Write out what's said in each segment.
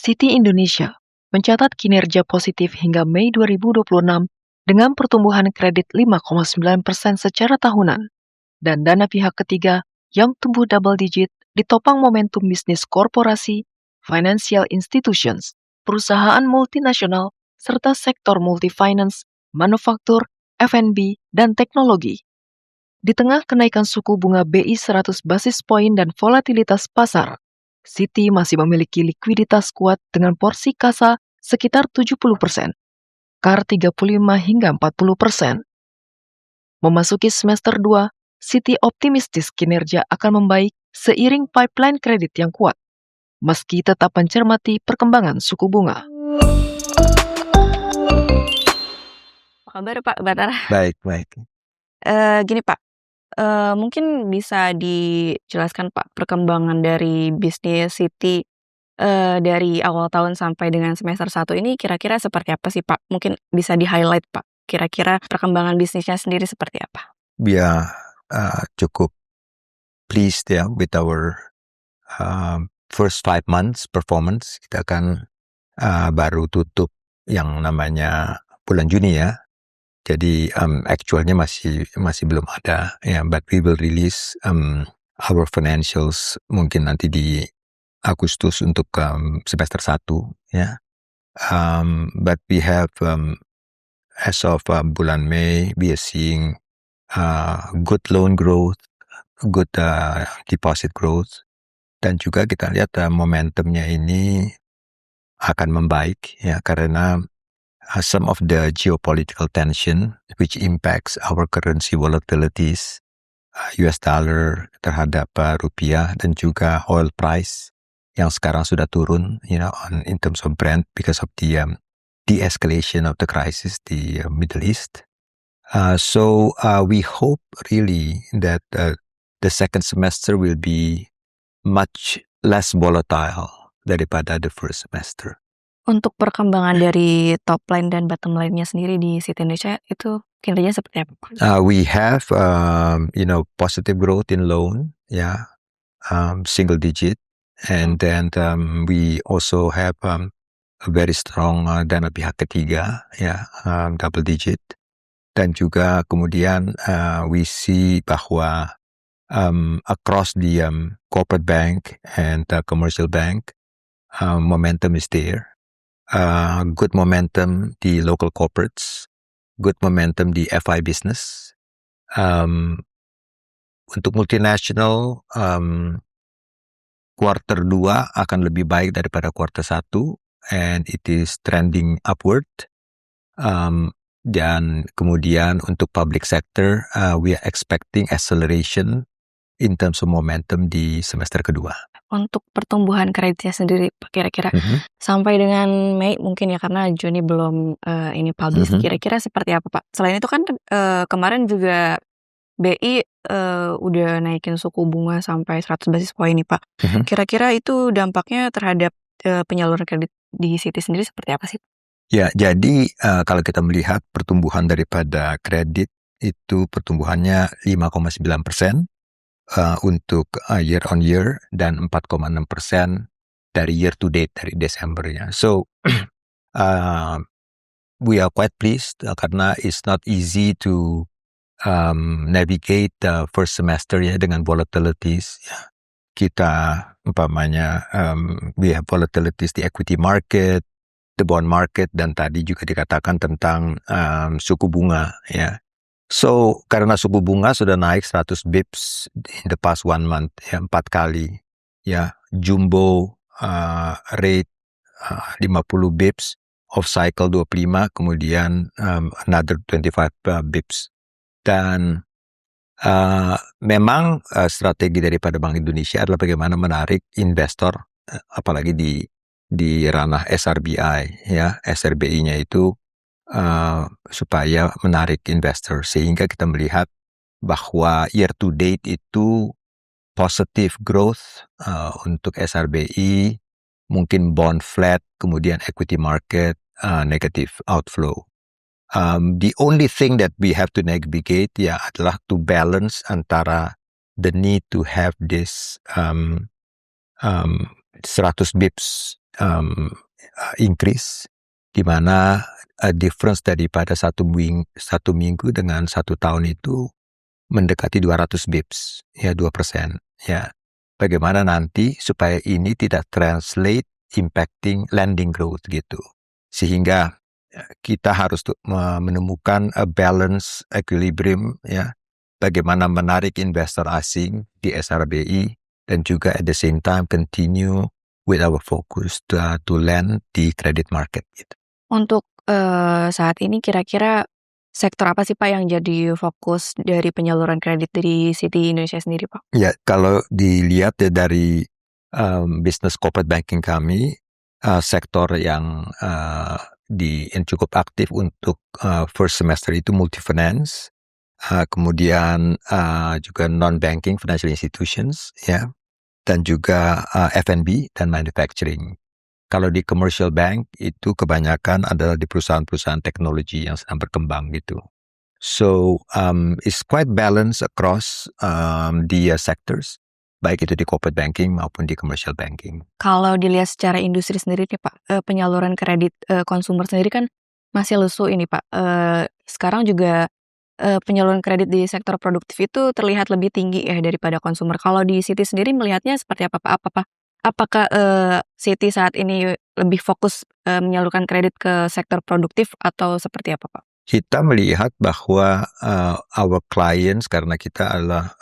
Citi Indonesia mencatat kinerja positif hingga Mei 2026 dengan pertumbuhan kredit 5,9% secara tahunan dan dana pihak ketiga yang tumbuh double digit ditopang momentum bisnis korporasi, financial institutions, perusahaan multinasional, serta sektor multi-finance, manufaktur, F&B, dan teknologi. Di tengah kenaikan suku bunga BI 100 basis poin dan volatilitas pasar, Citi masih memiliki likuiditas kuat dengan porsi kasa sekitar 70%, KAR 35 hingga 40%. Memasuki semester 2, Citi optimistis kinerja akan membaik seiring pipeline kredit yang kuat, meski tetap mencermati perkembangan suku bunga. Apa kabar Pak Batara? Baik. Gini Pak, mungkin bisa dijelaskan Pak perkembangan dari bisnis Citi dari awal tahun sampai dengan semester 1 ini kira-kira seperti apa sih Pak? Mungkin bisa di-highlight Pak, kira-kira perkembangan bisnisnya sendiri seperti apa? We are cukup pleased with our first 5 months performance. Kita kan baru tutup yang namanya bulan Juni ya. Jadi actualnya masih belum ada ya, but we will release our financials mungkin nanti di Agustus untuk semester 1 ya. But we have as of bulan Mei we are seeing good loan growth, good deposit growth, dan juga kita lihat momentumnya ini akan membaik ya, karena some of the geopolitical tension which impacts our currency volatilities, US dollar terhadap rupiah, dan juga oil price yang sekarang sudah turun in terms of Brent because of the de-escalation of the crisis di Middle East. So we hope really that the second semester will be much less volatile daripada the first semester. Untuk perkembangan dari top line dan bottom line-nya sendiri di Citi Indonesia itu kinerjanya seperti apa Pak? We have positive growth in loan, single digit, and then we also have a very strong dana pihak ketiga, double digit. Dan juga kemudian we see bahwa across the corporate bank and commercial bank, momentum is there. Good momentum di local corporates, good momentum di FI business. Untuk multinational, quarter 2 akan lebih baik daripada quarter 1, and it is trending upward. Dan kemudian untuk public sector, we are expecting acceleration in terms of momentum di semester kedua. Untuk pertumbuhan kreditnya sendiri Pak, kira-kira sampai dengan Mei mungkin ya, karena Juni belum ini publish, kira-kira seperti apa Pak? Selain itu kan kemarin juga BI udah naikin suku bunga sampai 100 basis poin nih Pak. Kira-kira itu dampaknya terhadap penyaluran kredit di Citi sendiri seperti apa sih? Ya, jadi kalau kita melihat pertumbuhan daripada kredit itu pertumbuhannya 5,9% untuk year on year dan 4,6% dari year to date dari Desember ya. So we are quite pleased karena it's not easy to navigate the first semester ya dengan volatilities ya. Kita umpamanya we have volatilities di equity market, the bond market, dan tadi juga dikatakan tentang suku bunga ya. So karena suku bunga sudah naik 100 bips in the past 1 month ya, 4 kali ya, jumbo rate 50 bips, off cycle 25, kemudian another 25 bips. Dan memang strategi daripada Bank Indonesia adalah bagaimana menarik investor, apalagi di ranah SRBI ya, SRBI-nya itu supaya menarik investor, sehingga kita melihat bahwa year to date itu positive growth untuk SRBI, mungkin bond flat, kemudian equity market negative outflow. The only thing that we have to navigate ya adalah to balance antara the need to have this 100 bips increase, di mana difference daripada satu minggu dengan 1 tahun itu mendekati 200 bips, ya 2%. Ya, bagaimana nanti supaya ini tidak translate impacting lending growth gitu, sehingga kita harus menemukan a balance equilibrium, ya, bagaimana menarik investor asing di SRBI dan juga at the same time continue with our focus to lend di credit market gitu. Untuk saat ini kira-kira sektor apa sih Pak yang jadi fokus dari penyaluran kredit dari Citi Indonesia sendiri Pak? Ya, kalau dilihat ya dari business corporate banking kami, sektor yang yang cukup aktif untuk first semester itu multi-finance, kemudian juga non-banking financial institutions, ya, dan juga F&B dan manufacturing. Kalau di commercial bank itu kebanyakan adalah di perusahaan-perusahaan teknologi yang sedang berkembang gitu. So it's quite balanced across the sectors, baik itu di corporate banking maupun di commercial banking. Kalau dilihat secara industri sendiri nih Pak, penyaluran kredit konsumer sendiri kan masih lesu ini Pak. Sekarang juga penyaluran kredit di sektor produktif itu terlihat lebih tinggi ya daripada konsumer. Kalau di Citi sendiri melihatnya seperti apa Pak? Apakah Citi saat ini lebih fokus menyalurkan kredit ke sektor produktif atau seperti apa Pak? Kita melihat bahwa our clients, karena kita adalah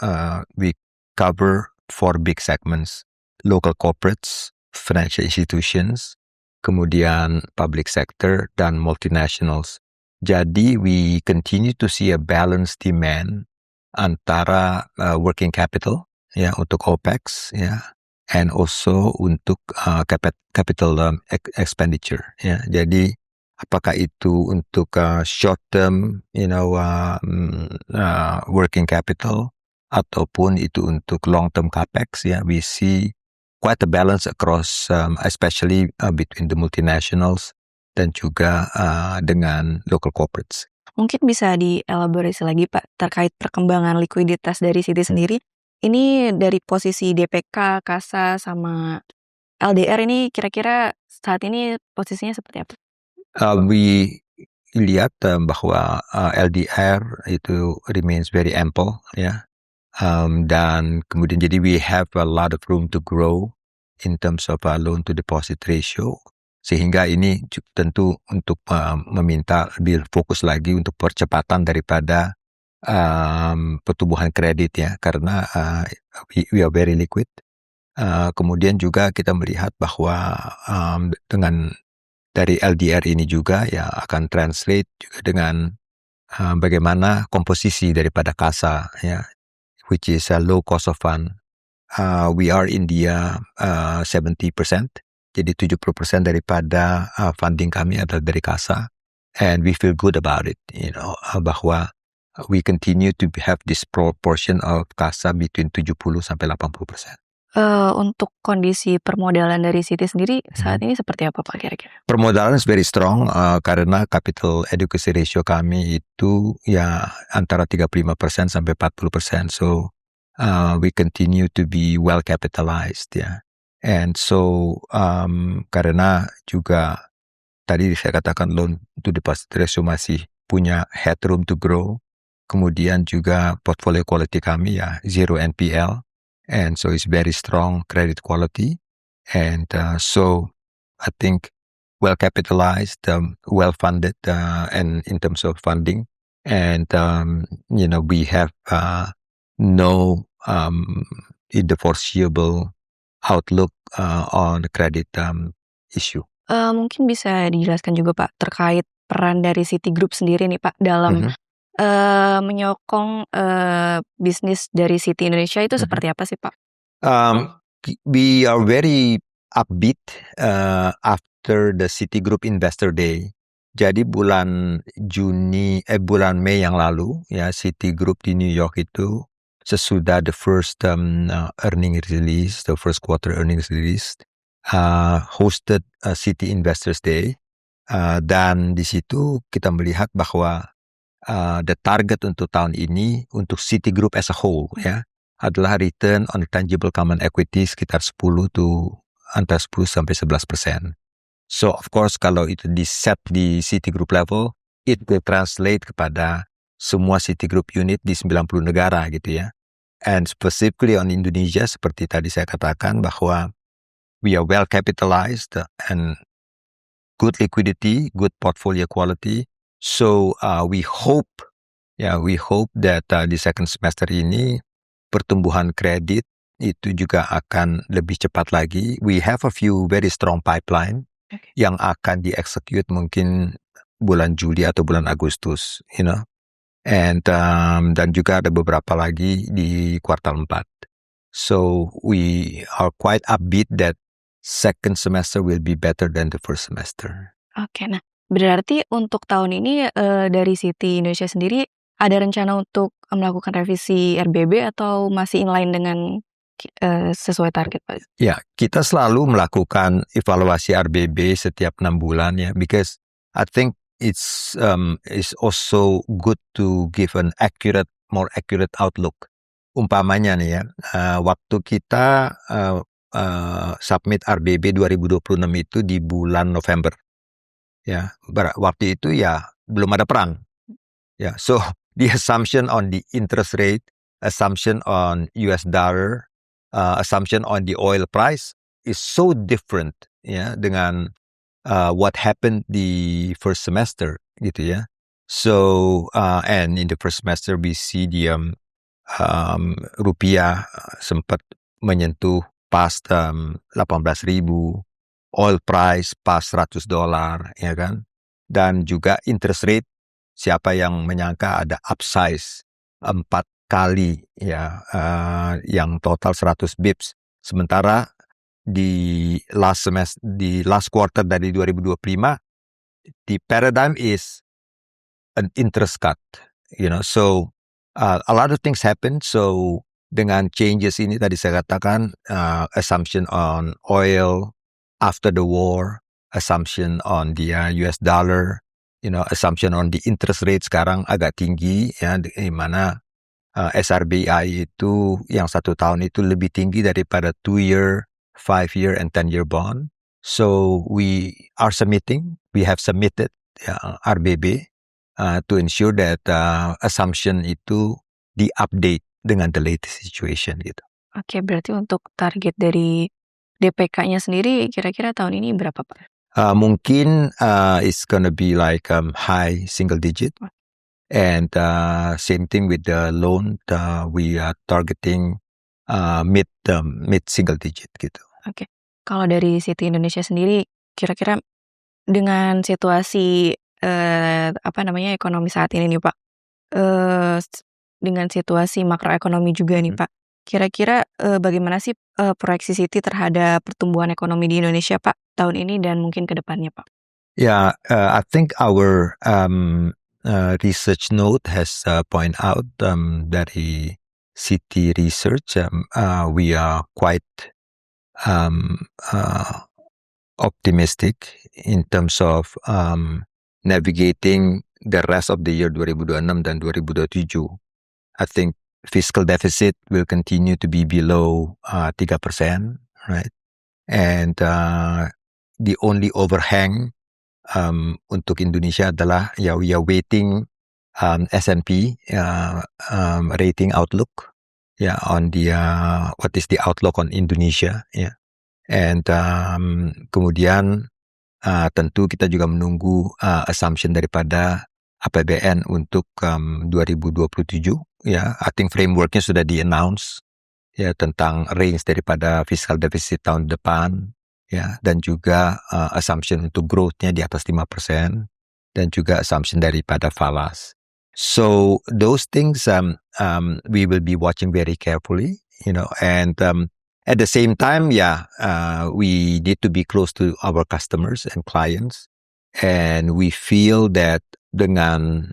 we cover 4 big segments, local corporates, financial institutions, kemudian public sector, dan multinationals. Jadi we continue to see a balanced demand antara working capital, ya, untuk OPEX, ya, and also untuk capital expenditure, ya. Jadi apakah itu untuk short term, working capital, ataupun itu untuk long term capex, ya, we see quite a balance across, especially between the multinationals dan juga dengan local corporates. Mungkin bisa dielaborasi lagi Pak terkait perkembangan likuiditas dari Citi sendiri. Ini dari posisi DPK, KASA, sama LDR ini kira-kira saat ini posisinya seperti apa? We lihat bahwa LDR itu remains very ample, ya, dan kemudian jadi we have a lot of room to grow in terms of loan to deposit ratio, sehingga ini tentu untuk meminta lebih fokus lagi untuk percepatan daripada pertumbuhan kredit, ya, karena we are very liquid. Kemudian juga kita melihat bahwa dengan dari LDR ini juga, ya, akan translate juga dengan bagaimana komposisi daripada KASA, ya, which is a low cost of fund. We are in the 70%, jadi 70% daripada funding kami adalah dari KASA, and we feel good about it, bahwa we continue to have this proportion of KASA between 70 sampai 80%. Untuk kondisi permodalan dari Citi sendiri saat ini seperti apa Pak kira-kira? Permodalan is very strong karena capital adequacy ratio kami itu, ya, antara 35% sampai 40%. So we continue to be well capitalized, ya. And so karena juga tadi saya katakan loan to deposit ratio masih punya headroom to grow. Kemudian juga portfolio quality kami, ya, 0 NPL. And so it's very strong credit quality. And so I think well capitalized, well funded, and in terms of funding. And, we have no in the foreseeable outlook on credit issue. Mungkin bisa dijelaskan juga Pak terkait peran dari Citigroup sendiri nih Pak dalam menyokong bisnis dari Citi Indonesia itu seperti apa sih Pak? We are very upbeat after the Citigroup Investor Day. Jadi bulan Mei yang lalu, ya, Citigroup di New York itu sesudah the first earning release, the first quarter earnings release, hosted Citi Investors Day, dan di situ kita melihat bahwa the target untuk tahun ini untuk Citigroup as a whole, ya, adalah return on tangible common equity sekitar 10 to antara 10 sampai 11%. So of course kalau itu di set di Citigroup level, it will translate kepada semua Citigroup unit di 90 negara gitu ya. And specifically on Indonesia, seperti tadi saya katakan bahwa we are well capitalized and good liquidity, good portfolio quality. So we hope that di second semester ini pertumbuhan kredit itu juga akan lebih cepat lagi. We have a few very strong pipeline yang akan di-execute mungkin bulan Juli atau bulan Agustus, you know. And dan juga ada beberapa lagi di kuartal 4. So we are quite upbeat that second semester will be better than the first semester. Oke, nah berarti untuk tahun ini dari Citi Indonesia sendiri ada rencana untuk melakukan revisi RBB atau masih inline dengan sesuai target, Pak? Ya, kita selalu melakukan evaluasi RBB setiap 6 bulan ya, because I think it's also good to give an more accurate outlook. Umpamanya nih ya, waktu kita submit RBB 2026 itu di bulan November. Ya, waktu itu ya belum ada perang. Ya, so the assumption on the interest rate, assumption on US dollar, assumption on the oil price is so different ya dengan what happened the first semester gitu ya. So and in the first semester we see the rupiah sempat menyentuh pas 18.000, oil price pas $100 ya kan, dan juga interest rate siapa yang menyangka ada upsize 4 kali ya, yang total 100 bips, sementara di last quarter dari 2025 the paradigm is an interest cut, you know. So a lot of things happen. So dengan changes ini tadi saya katakan, assumption on oil after the war, assumption on the US dollar, you know, assumption on the interest rate sekarang agak tinggi ya, di mana SRBI itu yang 1 tahun itu lebih tinggi daripada 2-year, 5-year, and 10-year bond. So we have submitted RBB to ensure that assumption itu di-update dengan the latest situation gitu. Oke, berarti untuk target dari DPK-nya sendiri kira-kira tahun ini berapa, Pak? Mungkin it's gonna be like high single digit. And same thing with the loan, we are targeting mid single digit gitu. Oke. Kalau dari Citi Indonesia sendiri kira-kira dengan situasi ekonomi saat ini nih, Pak. Dengan situasi makroekonomi juga nih, Pak. Kira-kira bagaimana sih proyeksi Citi terhadap pertumbuhan ekonomi di Indonesia, Pak, tahun ini dan mungkin ke depannya, Pak? Yeah, I think our research note has point out dari Citi Research, we are quite optimistic in terms of navigating the rest of the year 2026 dan 2027. I think fiscal deficit will continue to be below 3%, right? And the only overhang untuk Indonesia adalah we are waiting S&P rating outlook on the what is the outlook on Indonesia and kemudian tentu kita juga menunggu assumption daripada APBN untuk 2027 I think frameworknya sudah di-announce tentang range daripada fiscal deficit tahun depan dan juga assumption untuk growth-nya di atas 5% dan juga assumption daripada falas. So those things we will be watching very carefully, and at the same time, we need to be close to our customers and clients, and we feel that dengan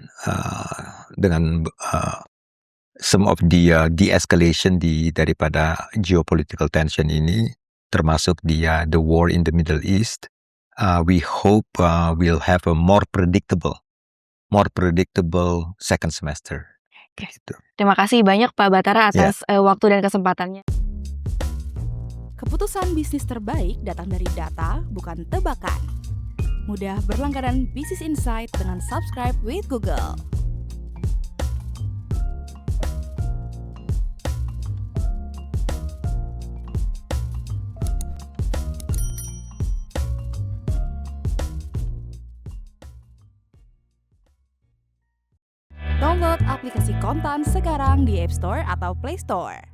some of the de-escalation daripada geopolitical tension ini, termasuk the war in the Middle East, we hope we'll have a more predictable second semester. Gitu. Terima kasih banyak Pak Batara atas waktu dan kesempatannya. Keputusan bisnis terbaik datang dari data, bukan tebakan. Mudah berlangganan Business Insight dengan subscribe with Google. Download aplikasi Kontan sekarang di App Store atau Play Store.